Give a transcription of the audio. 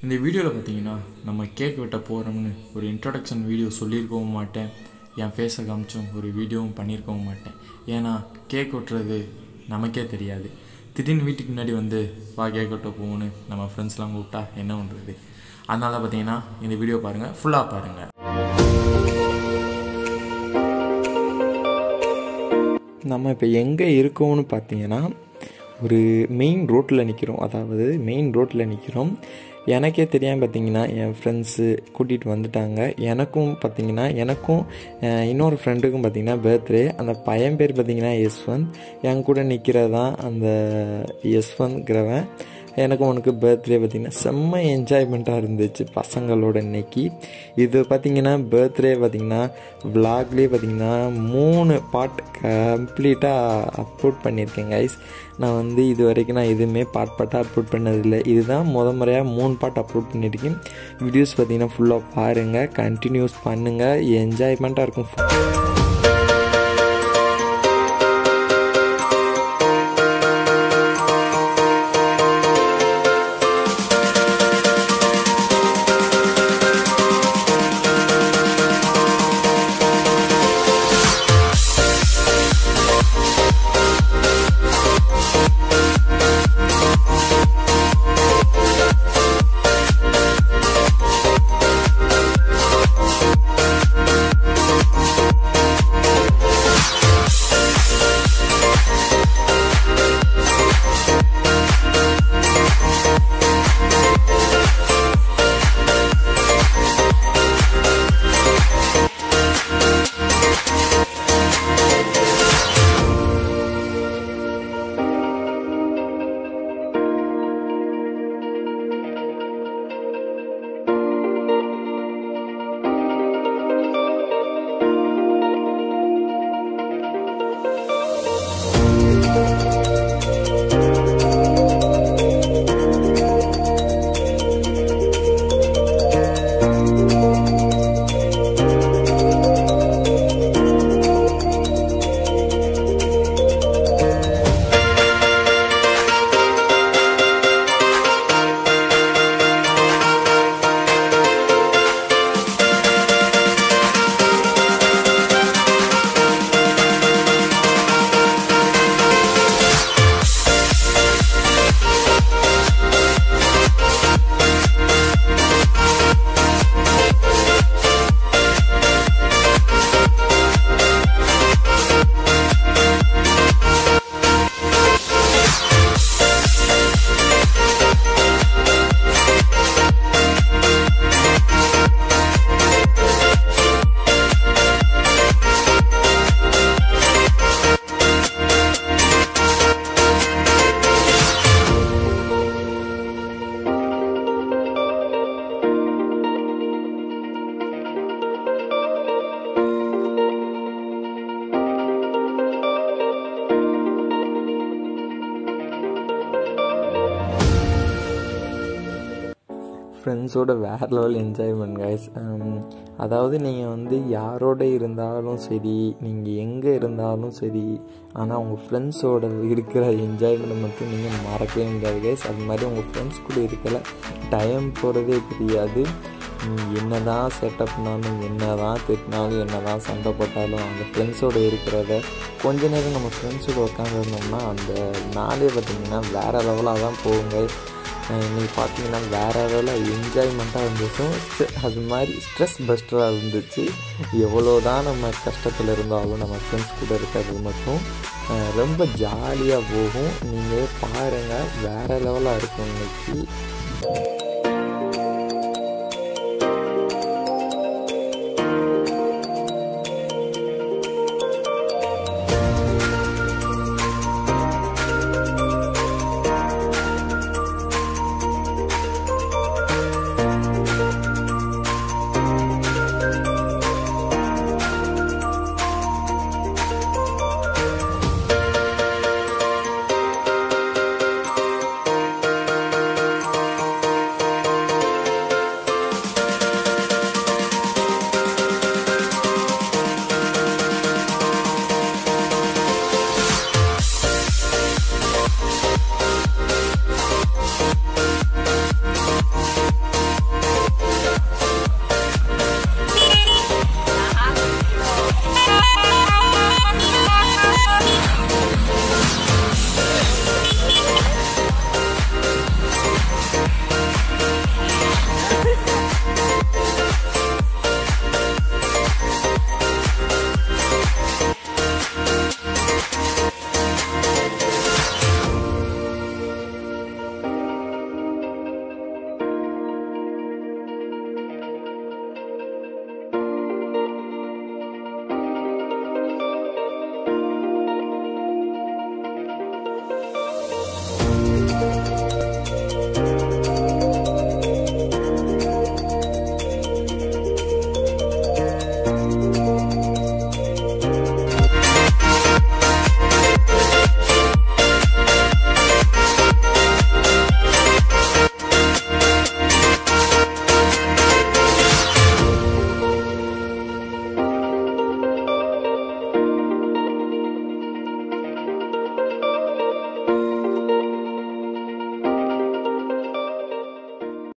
இந்த வீடியோவில் பார்த்தீங்கன்னா நம்ம கேக் வெட்ட போகிறோம்னு ஒரு இன்ட்ரடக்ஷன் வீடியோ சொல்லியிருக்கவும் மாட்டேன், என் ஃபேஸை காமிச்சும் ஒரு வீடியோவும் பண்ணியிருக்கவும் மாட்டேன். ஏன்னா கேக் வெட்டுறது நமக்கே தெரியாது. திடீர்னு வீட்டுக்கு முன்னாடி வந்து வா கேக் வெட்ட போகணுன்னு நம்ம ஃப்ரெண்ட்ஸ்லாம் கூப்பிட்டா என்ன பண்ணுறது? அதனால பார்த்தீங்கன்னா இந்த வீடியோ பாருங்கள், ஃபுல்லாக பாருங்கள். நம்ம இப்போ எங்கே இருக்கோம்னு பார்த்தீங்கன்னா ஒரு மெயின் ரோட்டில் நிற்கிறோம். அதாவது மெயின் ரோட்டில் நிற்கிறோம். எனக்கே தெரியாமல் பார்த்தீங்கன்னா என் ஃப்ரெண்ட்ஸு கூட்டிகிட்டு வந்துட்டாங்க. எனக்கும் இன்னொரு ஃப்ரெண்டுக்கும் பார்த்திங்கன்னா பர்த்டே. அந்த பையன் பேர் பார்த்திங்கன்னா யஸ்வந்த். என் கூட நிற்கிறது தான் அந்த யஸ்வந்த்ங்கிறவன். எனக்கும் உனக்கு பர்த்டே பார்த்திங்கன்னா செம்ம என்ஜாய்மெண்ட்டாக இருந்துச்சு பசங்களோட இன்னைக்கு. இது பார்த்திங்கன்னா பர்த்டே பார்த்திங்கன்னா விலாக்லேயே பார்த்திங்கன்னா 3 பார்ட் கம்ப்ளீட்டாக அப்லோட் பண்ணியிருக்கேன் கைஸ். நான் இது வரைக்கும் எதுவுமே பார்ட்டாக அப்லோட் பண்ணதில்லை. இதுதான் முறையாக 3 பார்ட் அப்லோட் பண்ணியிருக்கேன். வீடியோஸ் பார்த்திங்கன்னா ஃபுல்லாக பாருங்கள், கண்டினியூஸ் பண்ணுங்கள், என்ஜாய்மெண்ட்டாக இருக்கும். ஃப்ரெண்ட்ஸோட வேறு லெவல் என்ஜாய்மெண்ட் கைஸ். அதாவது நீங்கள் யாரோட இருந்தாலும் சரி, நீங்கள் எங்கே இருந்தாலும் சரி, ஆனால் உங்கள் ஃப்ரெண்ட்ஸோட இருக்கிற என்ஜாய்மெண்ட்டை மட்டும் நீங்கள் மறக்கவே முடியாது கைஸ். அது மாதிரி உங்கள் ஃப்ரெண்ட்ஸ் கூட இருக்கல டைம் போகிறதே தெரியாது. என்ன தான் செட்டப்னாலும், என்ன தான் திட்டினாலும், என்ன தான் சண்டை போட்டாலும் அந்த ஃப்ரெண்ட்ஸோடு இருக்கிறத கொஞ்ச நேரம் நம்ம ஃப்ரெண்ட்ஸோட உட்காந்துருந்தோம்னா அந்த நாளே பார்த்திங்கன்னா வேறு லெவலாக தான் போகும் கைஸ். இன்றைக்கி பார்த்தீங்கன்னா வேறு லெவலில் என்ஜாய்மெண்ட்டாக இருந்துச்சு. அது மாதிரி ஸ்ட்ரெஸ் பஸ்டராக இருந்துச்சு. எவ்வளோ தான் நம்ம கஷ்டத்தில் இருந்தாலும் நம்ம ஃப்ரெண்ட்ஸ் கூட இருக்கிறது மட்டும் ரொம்ப ஜாலியாக போகும். நீங்கள் பாருங்கள், வேறு லெவலாக இருக்கும் இன்னைக்கு.